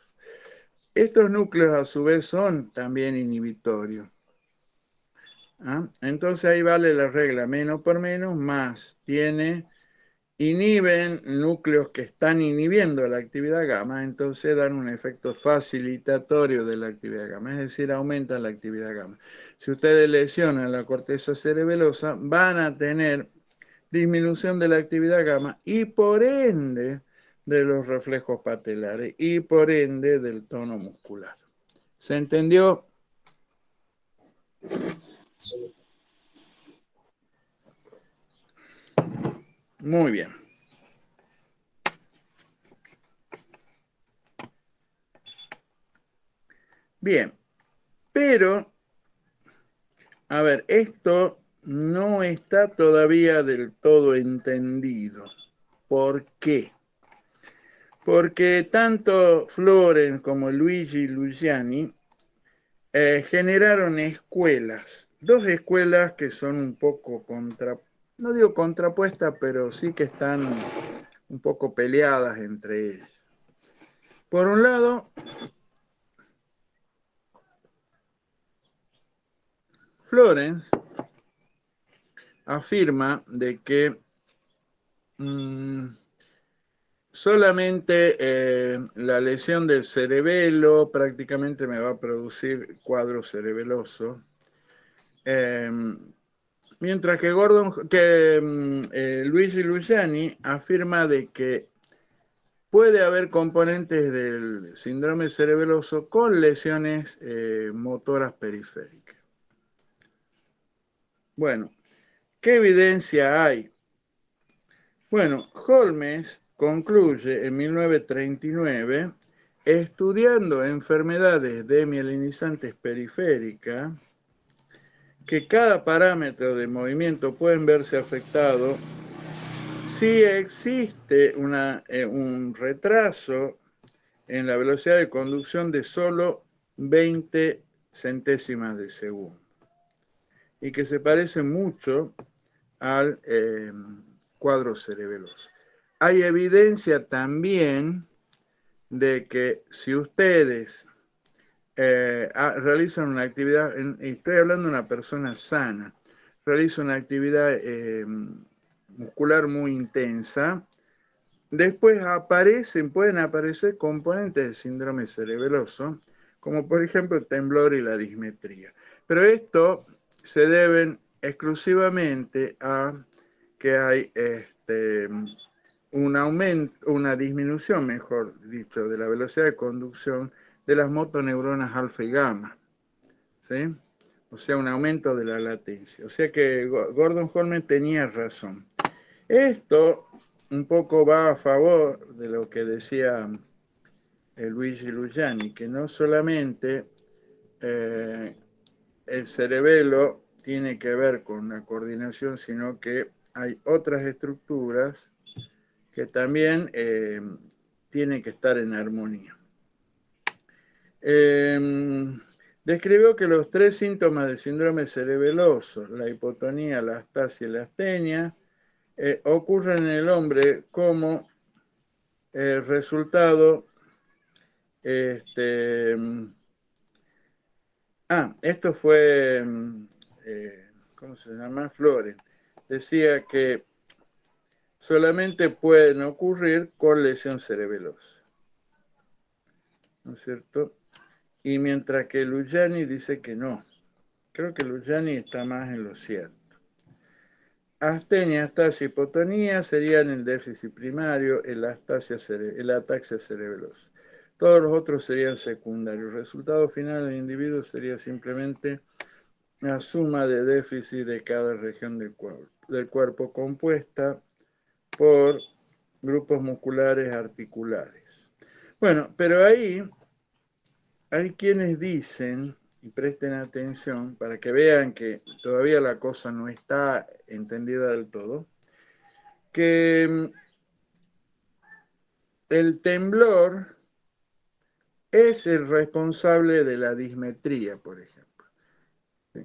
Estos núcleos a su vez son también inhibitorios. ¿Ah? Entonces ahí vale la regla, menos por menos, más. Inhiben núcleos que están inhibiendo la actividad gamma, entonces dan un efecto facilitatorio de la actividad gamma, es decir, aumentan la actividad gamma. Si ustedes lesionan la corteza cerebelosa, van a tener disminución de la actividad gamma y por ende de los reflejos patelares y por ende del tono muscular. ¿Se entendió? Muy bien. Bien, pero, a ver, esto no está todavía del todo entendido. ¿Por qué? Porque tanto Florence como Luigi Luciani generaron escuelas, dos escuelas que son un poco no digo contrapuestas, pero sí que están un poco peleadas entre ellas. Por un lado, Florence afirma de que solamente la lesión del cerebelo prácticamente me va a producir cuadro cerebeloso. Mientras que Luigi Luciani afirma de que puede haber componentes del síndrome cerebeloso con lesiones motoras periféricas. Bueno, ¿qué evidencia hay? Bueno, Holmes concluye en 1939, estudiando enfermedades demielinizantes periféricas, que cada parámetro de movimiento pueden verse afectado si existe un retraso en la velocidad de conducción de solo 20 centésimas de segundo y que se parece mucho al cuadro cerebeloso. Hay evidencia también de que si ustedes realizan una actividad, estoy hablando de una persona sana, realiza una actividad muscular muy intensa, después pueden aparecer componentes del síndrome cerebeloso, como por ejemplo el temblor y la dismetría. Pero esto se deben exclusivamente a que hay un aumento, una disminución, mejor dicho, de la velocidad de conducción de las motoneuronas alfa y gamma, ¿sí? O sea, un aumento de la latencia. O sea que Gordon Holmes tenía razón. Esto un poco va a favor de lo que decía Luigi Luciani, que no solamente el cerebelo tiene que ver con la coordinación, sino que hay otras estructuras que también tienen que estar en armonía. Describió que los tres síntomas del síndrome cerebeloso, la hipotonía, la astasia y la astenia, ocurren en el hombre como resultado, esto fue, ¿cómo se llama? Flores. Decía que solamente pueden ocurrir con lesión cerebelosa, ¿no es cierto? Y mientras que Luciani dice que no. Creo que Luciani está más en lo cierto. Astenia, astasia, hipotonía serían el déficit primario, el ataxia cerebelosa. Todos los otros serían secundarios. El resultado final del individuo sería simplemente la suma de déficit de cada región del cuerpo compuesta por grupos musculares articulares. Bueno, pero ahí hay quienes dicen, y presten atención para que vean que todavía la cosa no está entendida del todo, que el temblor es el responsable de la dismetría, por ejemplo.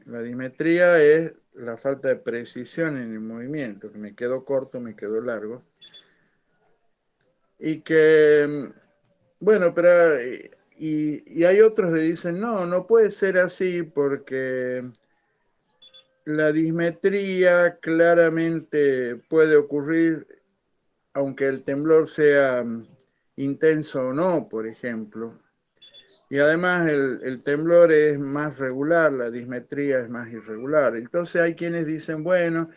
La dismetría es la falta de precisión en el movimiento, que me quedó corto, me quedó largo. Y que, bueno, pero y hay otros que dicen, no, no puede ser así porque la dismetría claramente puede ocurrir aunque el temblor sea intenso o no, por ejemplo. Y además el temblor es más regular, la dismetría es más irregular. Entonces hay quienes dicen, bueno,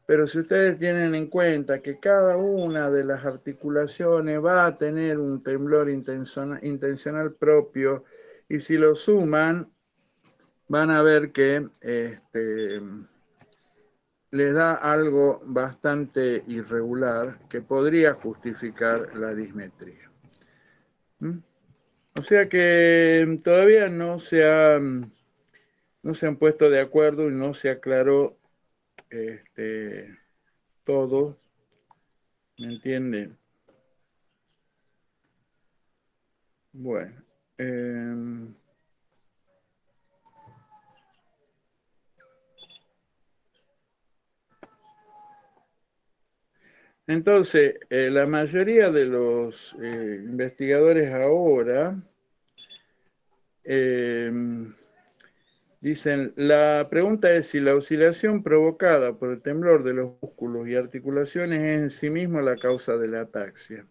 pero si ustedes tienen en cuenta que cada una de las articulaciones va a tener un temblor intencional propio, y si lo suman, van a ver que les da algo bastante irregular que podría justificar la dismetría. ¿Mm? O sea que todavía no se han puesto de acuerdo y no se aclaró todo, ¿me entienden? Bueno, entonces la mayoría de los investigadores ahora eh, dicen, la pregunta es si la oscilación provocada por el temblor de los músculos y articulaciones es en sí mismo la causa de la ataxia.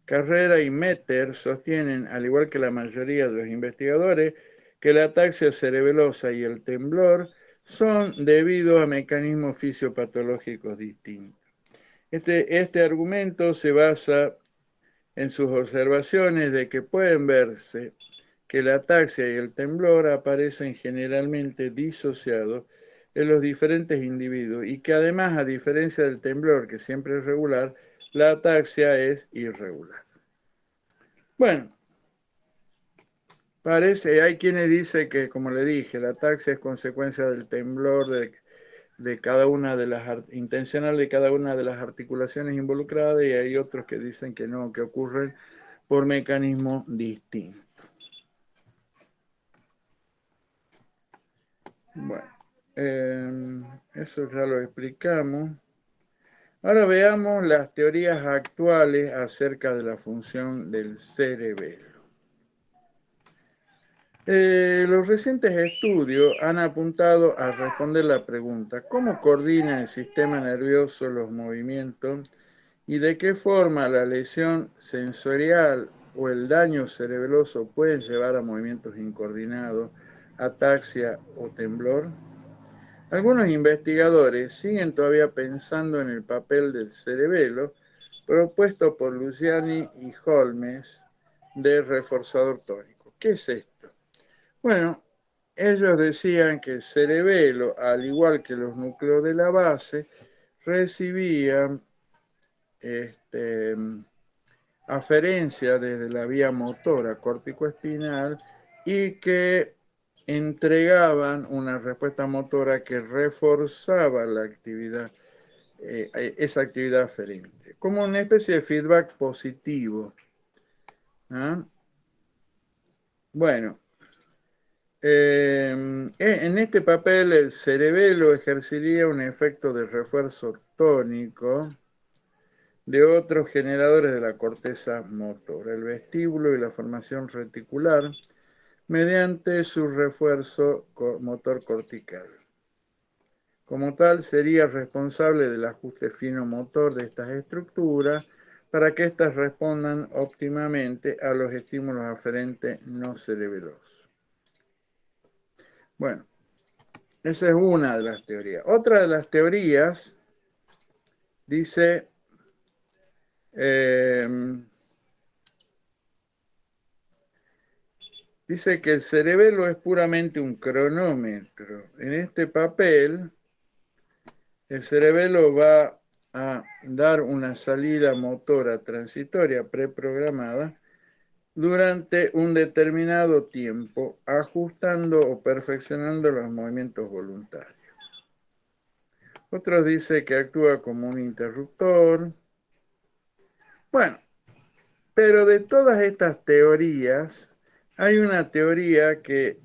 Carrera y Metter sostienen, al igual que la mayoría de los investigadores, que la ataxia cerebelosa y el temblor son debido a mecanismos fisiopatológicos distintos. Este argumento se basa en sus observaciones de que pueden verse que la ataxia y el temblor aparecen generalmente disociados en los diferentes individuos y que además, a diferencia del temblor, que siempre es regular, la ataxia es irregular. Bueno, hay quienes dicen que, como le dije, la ataxia es consecuencia del temblor de cada una de las intencional de cada una de las articulaciones involucradas, y hay otros que dicen que no, que ocurren por mecanismos distintos. Bueno, eso ya lo explicamos. Ahora veamos las teorías actuales acerca de la función del cerebelo. Los recientes estudios han apuntado a responder la pregunta, ¿cómo coordina el sistema nervioso los movimientos y de qué forma la lesión sensorial o el daño cerebeloso pueden llevar a movimientos incoordinados, ataxia o temblor? Algunos investigadores siguen todavía pensando en el papel del cerebelo propuesto por Luciani y Holmes de reforzador tónico. ¿Qué es esto? Bueno, ellos decían que el cerebelo, al igual que los núcleos de la base, recibían aferencia desde la vía motora corticoespinal y que entregaban una respuesta motora que reforzaba la actividad, esa actividad aferente, como una especie de feedback positivo. ¿Ah? Bueno, en este papel el cerebelo ejercería un efecto de refuerzo tónico de otros generadores de la corteza motora, el vestíbulo y la formación reticular, mediante su refuerzo motor cortical. Como tal, sería responsable del ajuste fino motor de estas estructuras para que éstas respondan óptimamente a los estímulos aferentes no cerebelosos. Bueno, esa es una de las teorías. Otra de las teorías dice dice que el cerebelo es puramente un cronómetro. En este papel, el cerebelo va a dar una salida motora transitoria preprogramada durante un determinado tiempo, ajustando o perfeccionando los movimientos voluntarios. Otros dicen que actúa como un interruptor. Bueno, pero de todas estas teorías, hay una teoría que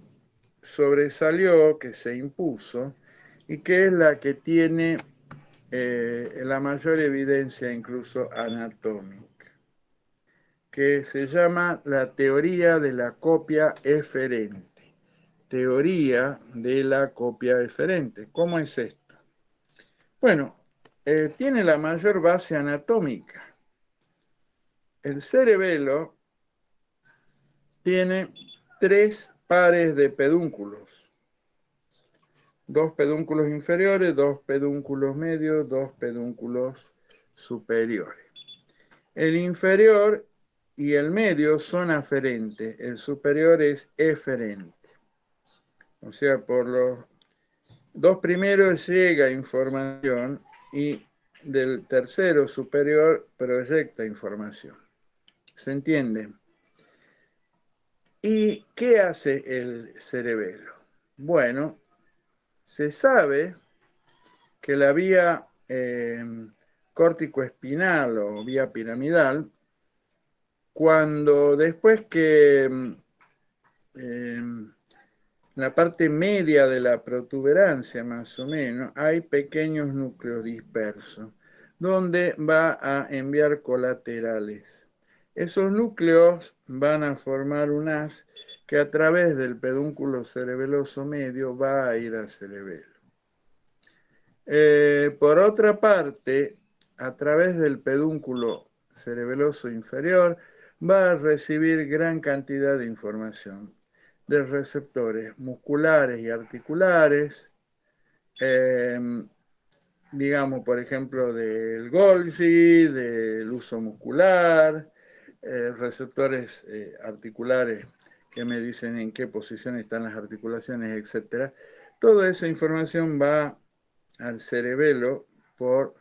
sobresalió, que se impuso, y que es la que tiene la mayor evidencia incluso anatómica, que se llama la teoría de la copia eferente. Teoría de la copia eferente. ¿Cómo es esto? Bueno, tiene la mayor base anatómica. El cerebelo tiene 3 pares de pedúnculos. 2 pedúnculos inferiores, 2 pedúnculos medios, 2 pedúnculos superiores. El inferior y el medio son aferentes, el superior es eferente. O sea, por los 2 primeros llega información y del tercero superior proyecta información. ¿Se entiende? ¿Y qué hace el cerebelo? Bueno, se sabe que la vía córtico-espinal o vía piramidal, cuando después que en la parte media de la protuberancia, más o menos, hay pequeños núcleos dispersos, donde va a enviar colaterales. Esos núcleos van a formar un haz que a través del pedúnculo cerebeloso medio va a ir al cerebelo. Por otra parte, a través del pedúnculo cerebeloso inferior, va a recibir gran cantidad de información de receptores musculares y articulares, eh, digamos, por ejemplo, del Golgi, del uso muscular, receptores articulares que me dicen en qué posición están las articulaciones, etc. Toda esa información va al cerebelo por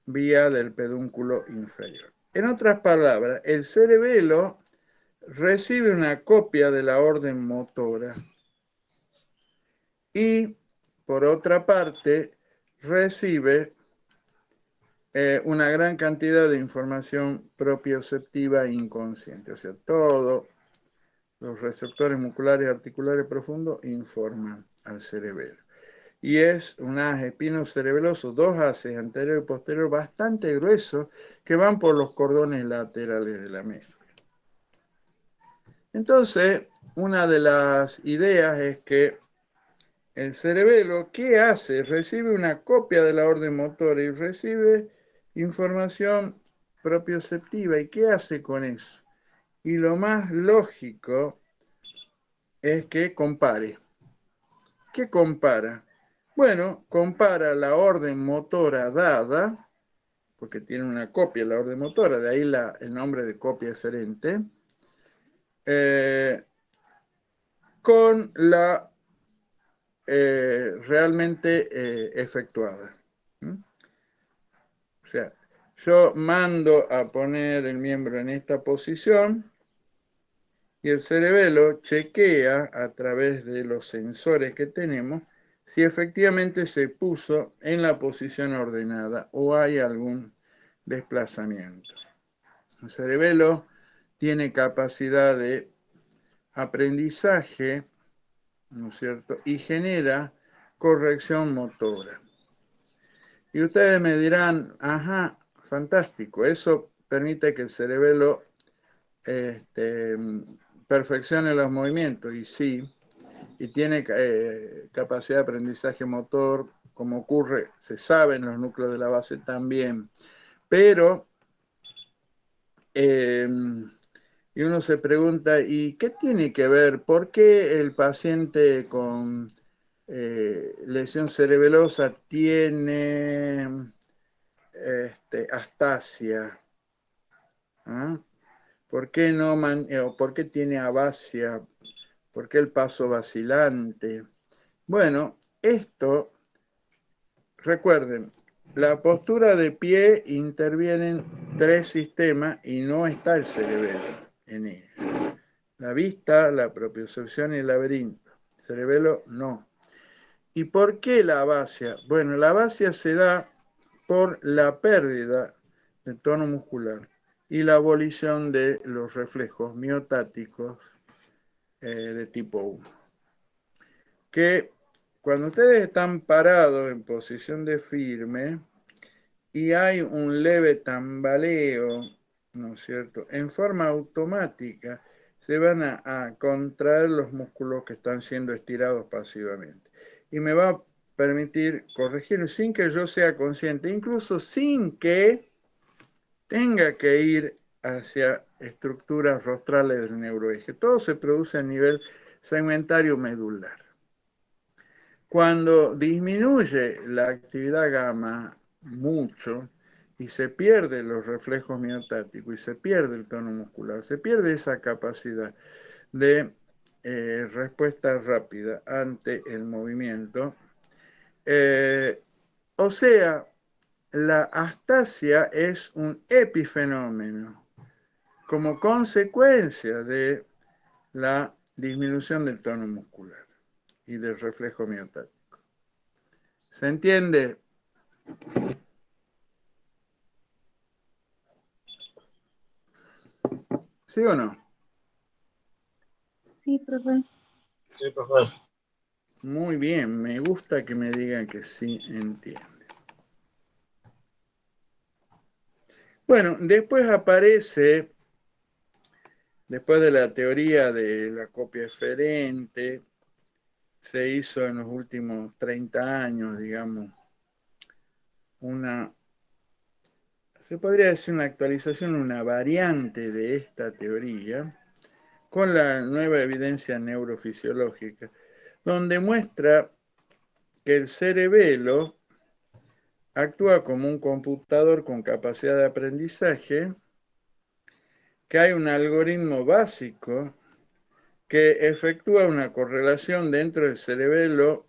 vía del pedúnculo inferior. En otras palabras, el cerebelo recibe una copia de la orden motora y, por otra parte, recibe una gran cantidad de información propioceptiva e inconsciente. O sea, todos los receptores musculares y articulares profundos informan al cerebelo. Y es un haz espinocerebeloso, 2 haces anterior y posterior bastante gruesos que van por los cordones laterales de la médula. Entonces, una de las ideas es que el cerebelo, ¿qué hace? Recibe una copia de la orden motora y recibe información propioceptiva. ¿Y qué hace con eso? Y lo más lógico es que compare. ¿Qué compara? Bueno, compara la orden motora dada, porque tiene una copia de la orden motora, de ahí el nombre de copia eferente, con la realmente efectuada. O sea, yo mando a poner el miembro en esta posición y el cerebelo chequea a través de los sensores que tenemos si efectivamente se puso en la posición ordenada o hay algún desplazamiento. El cerebelo tiene capacidad de aprendizaje, ¿no es cierto? Y genera corrección motora. Y ustedes me dirán, ajá, fantástico, eso permite que el cerebelo perfeccione los movimientos, y sí, y tiene capacidad de aprendizaje motor, como ocurre, se sabe en los núcleos de la base también, pero y uno se pregunta, ¿y qué tiene que ver? ¿Por qué el paciente con lesión cerebelosa tiene astasia? ¿Ah? ¿Por qué no por qué tiene abasia? ¿Por qué el paso vacilante? Bueno, esto, recuerden, la postura de pie intervienen 3 sistemas y no está el cerebelo en ellos. La vista, la propiocepción y el laberinto. El cerebelo no. ¿Y por qué la abasia? Bueno, la abasia se da por la pérdida del tono muscular y la abolición de los reflejos miotáticos de tipo 1. que cuando ustedes están parados en posición de firme y hay un leve tambaleo, ¿no es cierto?, en forma automática se van a contraer los músculos que están siendo estirados pasivamente. Y me va a permitir corregir sin que yo sea consciente, incluso sin que tenga que ir hacia estructuras rostrales del neuroeje. Todo se produce a nivel segmentario medular. Cuando disminuye la actividad gamma mucho y se pierden los reflejos miotáticos y se pierde el tono muscular, se pierde esa capacidad de respuesta rápida ante el movimiento. O sea, la astasia es un epifenómeno como consecuencia de la disminución del tono muscular y del reflejo miotático. ¿Se entiende? ¿Sí o no? Sí, profe. Sí, profe. Muy bien, me gusta que me digan que sí entiende. Bueno, después aparece, después de la teoría de la copia eferente, se hizo en los últimos 30 años, digamos, se podría decir una actualización, una variante de esta teoría, con la nueva evidencia neurofisiológica, donde muestra que el cerebelo actúa como un computador con capacidad de aprendizaje, que hay un algoritmo básico que efectúa una correlación dentro del cerebelo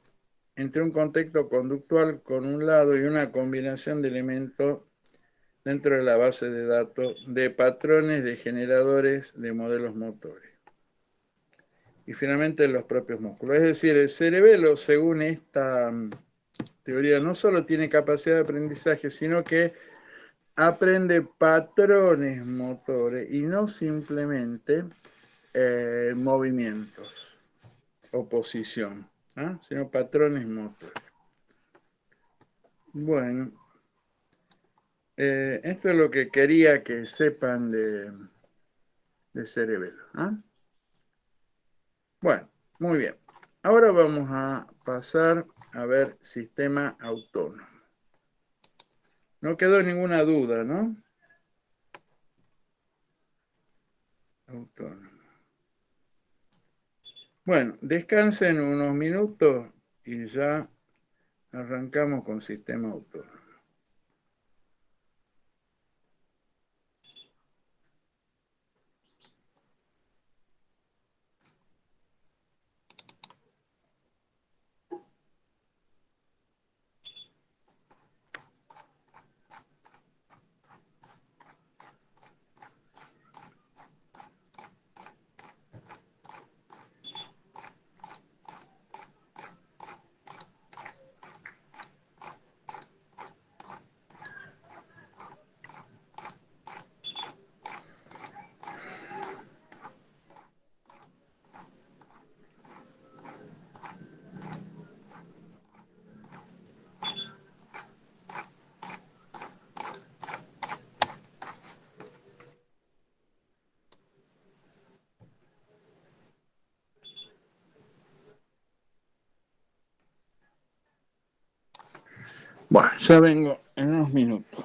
entre un contexto conductual con un lado y una combinación de elementos dentro de la base de datos de patrones de generadores de modelos motores. Y finalmente los propios músculos. Es decir, el cerebelo, según esta teoría, no solo tiene capacidad de aprendizaje, sino que aprende patrones motores y no simplemente movimientos o posición, ¿eh? Sino patrones motores. Bueno, esto es lo que quería que sepan de cerebelo. ¿Eh? Bueno, muy bien. Ahora vamos a pasar a ver sistema autónomo. No quedó ninguna duda, ¿no? Autónomo. Bueno, descansen unos minutos y ya arrancamos con sistema autónomo. Bueno, ya vengo en unos minutos.